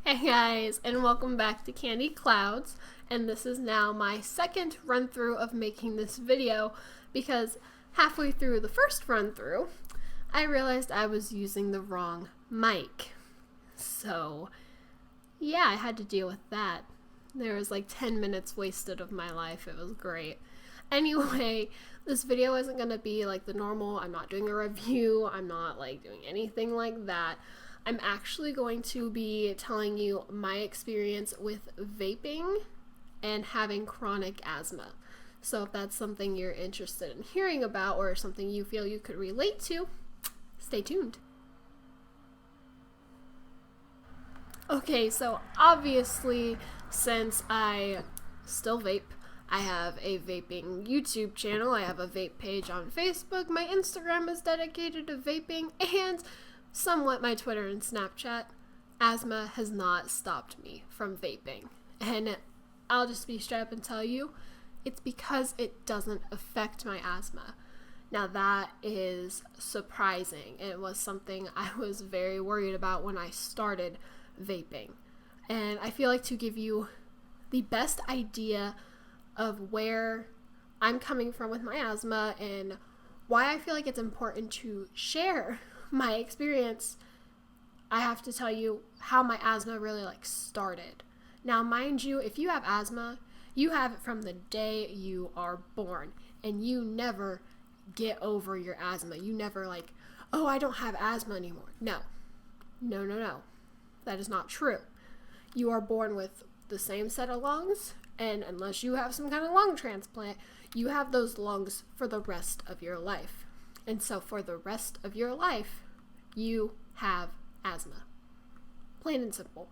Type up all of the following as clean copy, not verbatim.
Hey guys, and welcome back to Candy Clouds, and this is now my second run through of making this video because halfway through the first run through I realized I was using the wrong mic. So yeah, I had to deal with that. There was like 10 minutes wasted of my life. It was great. Anyway, this video isn't going to be like the normal, I'm not doing a review, I'm not like doing anything like that. I'm actually going to be telling you my experience with vaping and having chronic asthma. So if that's something you're interested in hearing about or something you feel you could relate to, stay tuned. Okay, so obviously, since I still vape, I have a vaping YouTube channel, I have a vape page on Facebook, my Instagram is dedicated to vaping, and somewhat my Twitter and Snapchat. Asthma has not stopped me from vaping. And I'll just be straight up and tell you, it's because it doesn't affect my asthma. Now that is surprising. It was something I was very worried about when I started vaping. And I feel like to give you the best idea of where I'm coming from with my asthma and why I feel like it's important to share my experience, I have to tell you how my asthma really started. Now, mind you, if you have asthma, you have it from the day you are born, and you never get over your asthma. You never oh, I don't have asthma anymore. No. That is not true. You are born with the same set of lungs, and unless you have some kind of lung transplant, you have those lungs for the rest of your life. And so for the rest of your life, you have asthma. Plain and simple.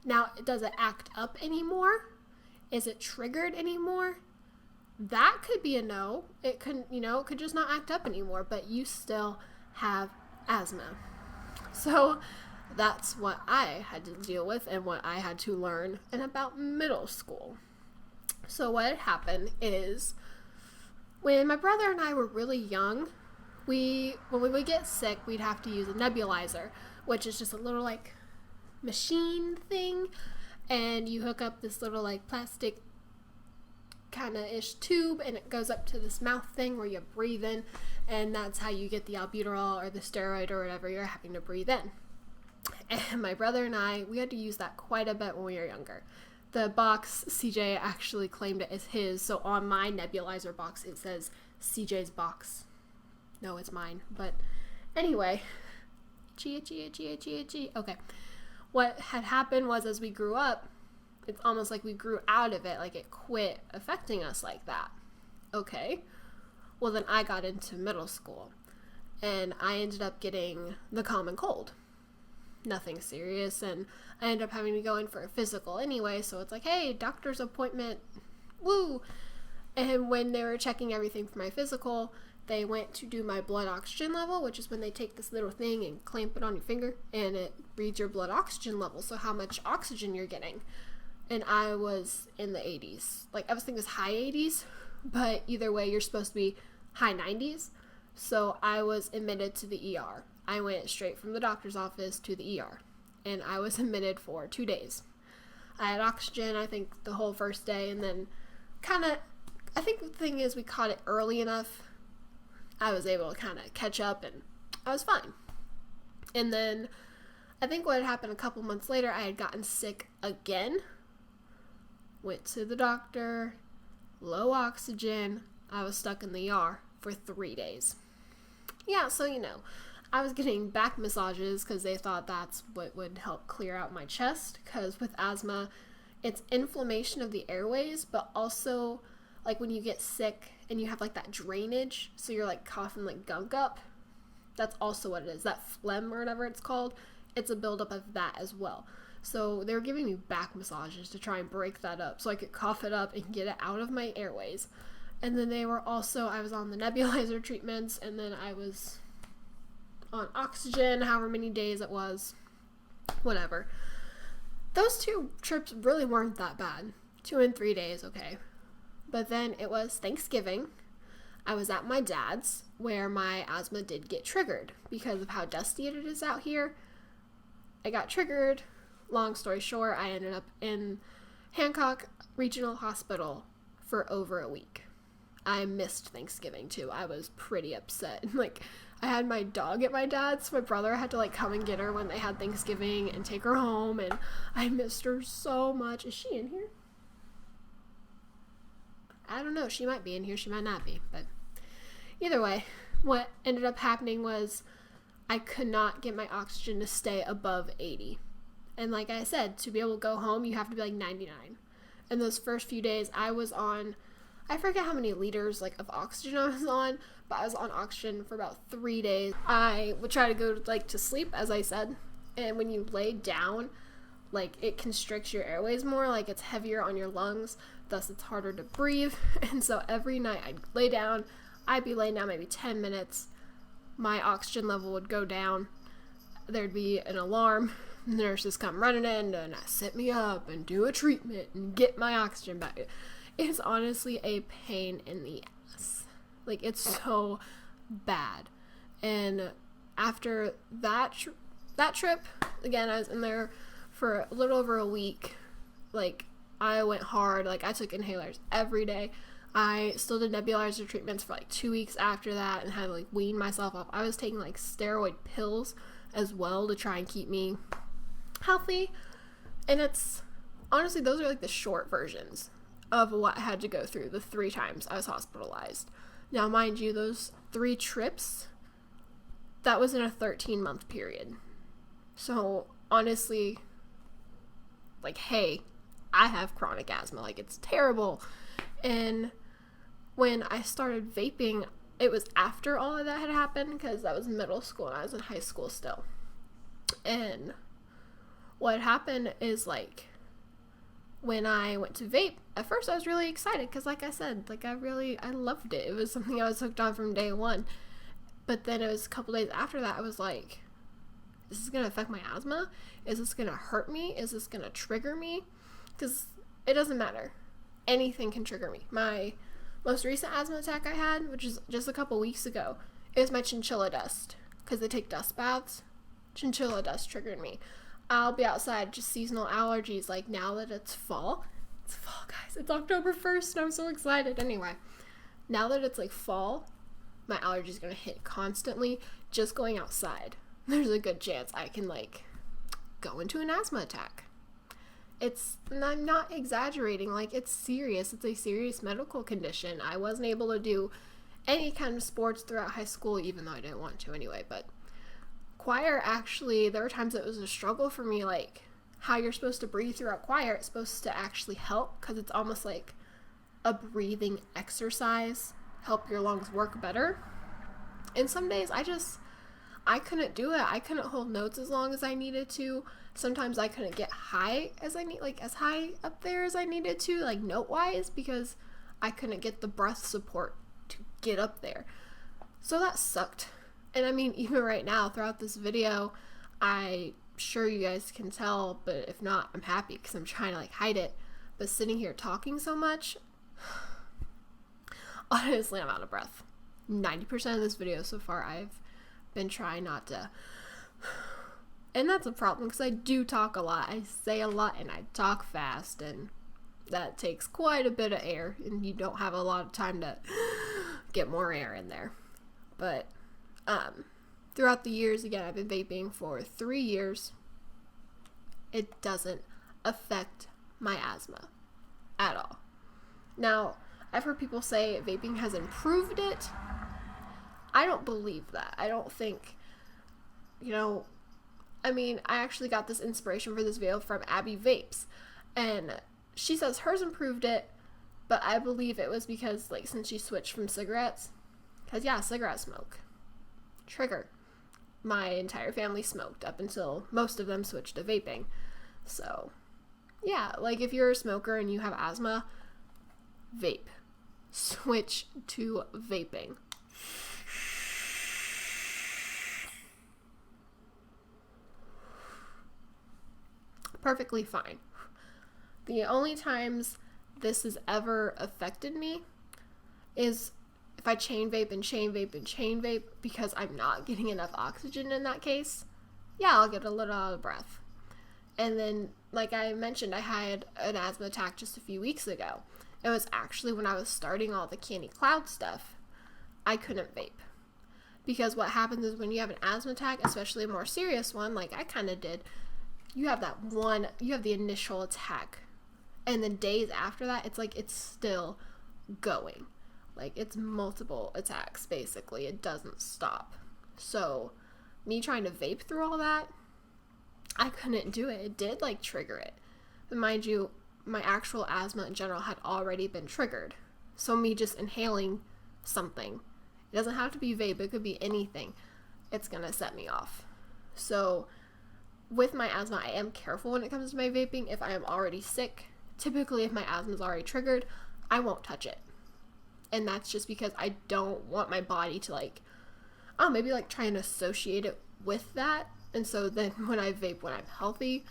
Now, does it act up anymore? Is it triggered anymore? That could be a no. It could just not act up anymore, but you still have asthma. So that's what I had to deal with and what I had to learn in about middle school. So what had happened is when my brother and I were really young, when we would get sick, we'd have to use a nebulizer, which is just a little machine thing, and you hook up this little plastic kind of ish tube, and it goes up to this mouth thing where you breathe in, and that's how you get the albuterol or the steroid or whatever you're having to breathe in. And my brother and I, we had to use that quite a bit when we were younger. The box, CJ actually claimed it as his, so on my nebulizer box it says CJ's box. No, it's mine. But anyway, okay. What had happened was as we grew up, it's almost like we grew out of it, like it quit affecting us like that. Okay. Well, then I got into middle school, and I ended up getting the common cold. Nothing serious, and I ended up having to go in for a physical anyway, so it's like, hey, doctor's appointment, woo! And when they were checking everything for my physical, they went to do my blood oxygen level, which is when they take this little thing and clamp it on your finger, and it reads your blood oxygen level, so how much oxygen you're getting. And I was in the 80s. I was thinking it was high 80s, but either way, you're supposed to be high 90s. So I was admitted to the ER. I went straight from the doctor's office to the ER, and I was admitted for 2 days. I had oxygen, I think, the whole first day, and then I think the thing is we caught it early enough. I was able to kind of catch up, and I was fine. And then I think what had happened a couple months later, I had gotten sick again. Went to the doctor, low oxygen. I was stuck in the ER for 3 days. Yeah, so I was getting back massages because they thought that's what would help clear out my chest, because with asthma, it's inflammation of the airways, but also when you get sick and you have that drainage, so you're coughing gunk up, that's also what it is. That phlegm or whatever it's called, it's a buildup of that as well. So they were giving me back massages to try and break that up so I could cough it up and get it out of my airways. And then I was on the nebulizer treatments, and then I was on oxygen, however many days it was, whatever. Those 2 trips really weren't that bad. 2 and 3 days, okay. But then it was Thanksgiving. I was at my dad's, where my asthma did get triggered because of how dusty it is out here. I got triggered long story short, I ended up in Hancock Regional Hospital for over a week. I missed Thanksgiving too. I was pretty upset. Like, I had my dog at my dad's. My brother had to like come and get her when they had Thanksgiving and take her home, and I missed her so much. Is she in here? I don't know. She might be in here. She might not be. But either way, what ended up happening was I could not get my oxygen to stay above 80. And like I said, to be able to go home, you have to be like 99. And those first few days, I was on, I forget how many liters like of oxygen I was on, but I was on oxygen for about 3 days. I would try to go like to sleep, as I said, and when you lay down, like it constricts your airways more, like it's heavier on your lungs, thus it's harder to breathe. And so every night I'd lay down, I'd be laying down maybe 10 minutes, my oxygen level would go down, there'd be an alarm, nurses come running in and sit me up and do a treatment and get my oxygen back. It's honestly a pain in the ass. Like, it's so bad. And after that trip, again, I was in there for a little over a week. Like, I went hard. Like, I took inhalers every day. I still did nebulizer treatments for like 2 weeks after that and had to like wean myself off. I was taking like steroid pills as well to try and keep me healthy. And it's honestly, those are like the short versions of what I had to go through the 3 times I was hospitalized. Now, mind you, those 3 trips, that was in a 13-month period. So honestly, like, hey, I have chronic asthma. Like, it's terrible. And when I started vaping, it was after all of that had happened, because that was middle school and I was in high school still. And what happened is, like, when I went to vape, at first I was really excited because, like I said, like I loved it. It was something I was hooked on from day one. But then it was a couple days after that, I was like, is this going to affect my asthma? Is this going to hurt me? Is this going to trigger me? Because it doesn't matter. Anything can trigger me. My most recent asthma attack I had, which is just a couple weeks ago, it was my chinchilla dust. Because they take dust baths. Chinchilla dust triggered me. I'll be outside, just seasonal allergies, like now that it's fall, guys, it's October 1st, and I'm so excited. Anyway, now that it's like fall, my allergies are going to hit constantly. Just going outside, there's a good chance I can like go into an asthma attack. And I'm not exaggerating, like it's serious. It's a serious medical condition. I wasn't able to do any kind of sports throughout high school, even though I didn't want to anyway, but choir, actually, there were times it was a struggle for me, like how you're supposed to breathe throughout choir. It's supposed to actually help because it's almost like a breathing exercise, help your lungs work better. And some days I couldn't do it. I couldn't hold notes as long as I needed to. Sometimes I couldn't get high as as high up there as I needed to, like note wise, because I couldn't get the breath support to get up there. So that sucked. And I mean, even right now, throughout this video, I'm sure you guys can tell, but if not, I'm happy because I'm trying to like hide it. But sitting here talking so much, honestly, I'm out of breath. 90% of this video so far, I've been trying not to. And that's a problem because I do talk a lot. I say a lot and I talk fast, and that takes quite a bit of air, and you don't have a lot of time to get more air in there. But throughout the years, again, I've been vaping for 3 years. It doesn't affect my asthma at all. Now, I've heard people say vaping has improved it. I don't believe that. I don't think, I mean, I actually got this inspiration for this video from Abby Vapes, and she says hers improved it, but I believe it was because, like, since she switched from cigarettes, because, yeah, cigarette smoke. Trigger. My entire family smoked up until most of them switched to vaping. So, yeah, like, if you're a smoker and you have asthma, vape. Switch to vaping. Perfectly fine. The only times this has ever affected me is if I chain vape and chain vape and chain vape because I'm not getting enough oxygen in that case. Yeah, I'll get a little out of breath. And then, like I mentioned, I had an asthma attack just a few weeks ago. It was actually when I was starting all the Candy Cloud stuff. I couldn't vape. Because what happens is when you have an asthma attack, especially a more serious one, like I kind of did, you have the initial attack. And then days after that, it's like it's still going. Like it's multiple attacks, basically. It doesn't stop. So me trying to vape through all that, I couldn't do it. It did like trigger it. But mind you, my actual asthma in general had already been triggered. So me just inhaling something, it doesn't have to be vape, it could be anything, it's gonna set me off. So with my asthma, I am careful when it comes to my vaping. If I am already sick, typically if my asthma is already triggered, I won't touch it. And that's just because I don't want my body to like, maybe like try and associate it with that. And so then when I vape when I'm healthy,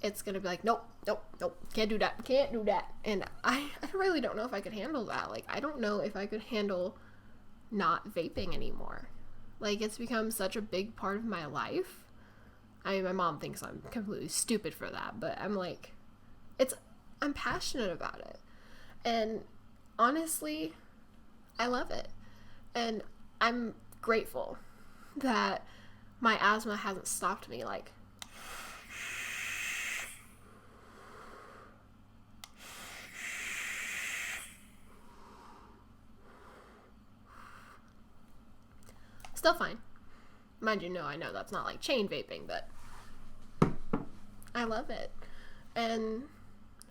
it's gonna be like, nope, can't do that. And I really don't know if I could handle that. Like, I don't know if I could handle not vaping anymore. Like, it's become such a big part of my life. I mean, my mom thinks I'm completely stupid for that, but I'm like, I'm passionate about it. And honestly, I love it. And I'm grateful that my asthma hasn't stopped me. Like, still fine. Mind you, I know that's not like chain vaping, but I love it. And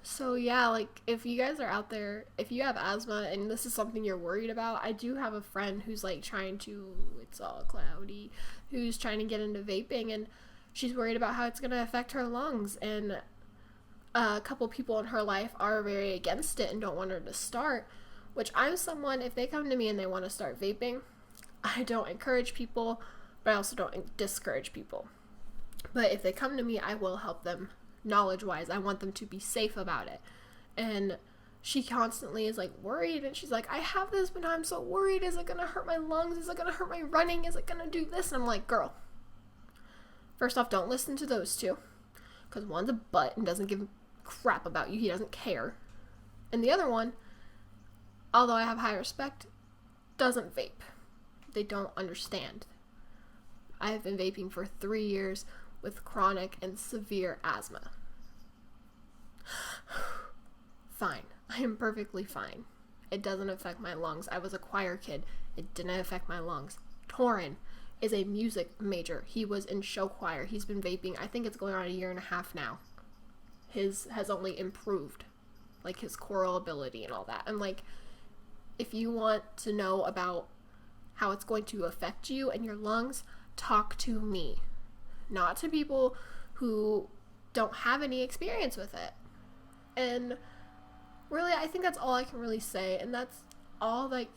so yeah, like if you guys are out there, if you have asthma and this is something you're worried about, I do have a friend who's like it's all cloudy, who's trying to get into vaping, and she's worried about how it's going to affect her lungs. And a couple people in her life are very against it and don't want her to start, which I'm someone, if they come to me and they want to start vaping, I don't encourage people, but I also don't discourage people. But if they come to me, I will help them knowledge-wise. I want them to be safe about it. And she constantly is like worried, and she's like, I have this, but I'm so worried. Is it going to hurt my lungs? Is it going to hurt my running? Is it going to do this? And I'm like, girl, first off, don't listen to those two, because one's a butt and doesn't give a crap about you. He doesn't care. And the other one, although I have high respect, doesn't vape. They don't understand. I have been vaping for 3 years with chronic and severe asthma. Fine. I am perfectly fine. It doesn't affect my lungs. I was a choir kid. It didn't affect my lungs. Torin is a music major. He was in show choir. He's been vaping. I think it's going on 1.5 years now. His has only improved. Like his choral ability and all that. I'm like, if you want to know about how it's going to affect you and your lungs, talk to me. Not to people who don't have any experience with it. And really, I think that's all I can really say. And that's all like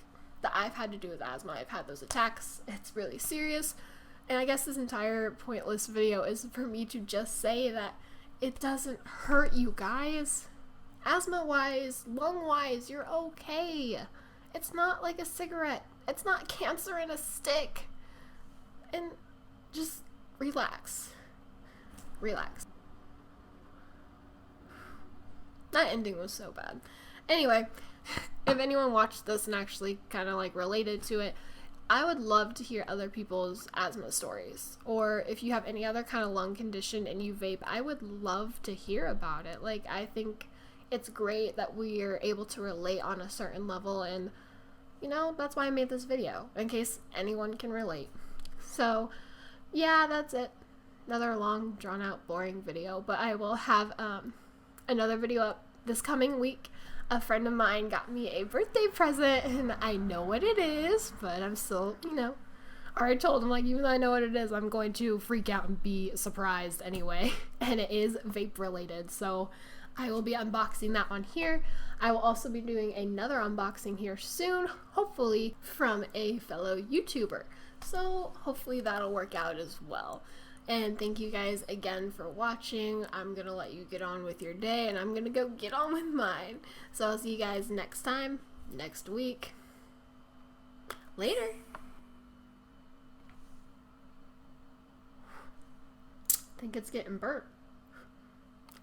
that I've had to do with asthma. I've had those attacks. It's really serious. And I guess this entire pointless video is for me to just say that it doesn't hurt you guys. Asthma-wise, lung-wise, you're okay. It's not like a cigarette. It's not cancer in a stick. And just relax. Relax. That ending was so bad. Anyway, if anyone watched this and actually kind of like related to it, I would love to hear other people's asthma stories. Or if you have any other kind of lung condition and you vape, I would love to hear about it. Like, I think it's great that we are able to relate on a certain level, and that's why I made this video, in case anyone can relate. So yeah, that's it. Another long, drawn out, boring video, but I will have another video up this coming week. A friend of mine got me a birthday present, and I know what it is, but I'm still, I already told him, like, even though I know what it is, I'm going to freak out and be surprised anyway. And it is vape related, so I will be unboxing that on here. I will also be doing another unboxing here soon, hopefully from a fellow YouTuber. So hopefully that'll work out as well. And thank you guys again for watching. I'm going to let you get on with your day, and I'm going to go get on with mine. So I'll see you guys next time, next week. Later. I think it's getting burnt.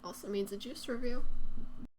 Also means a juice review.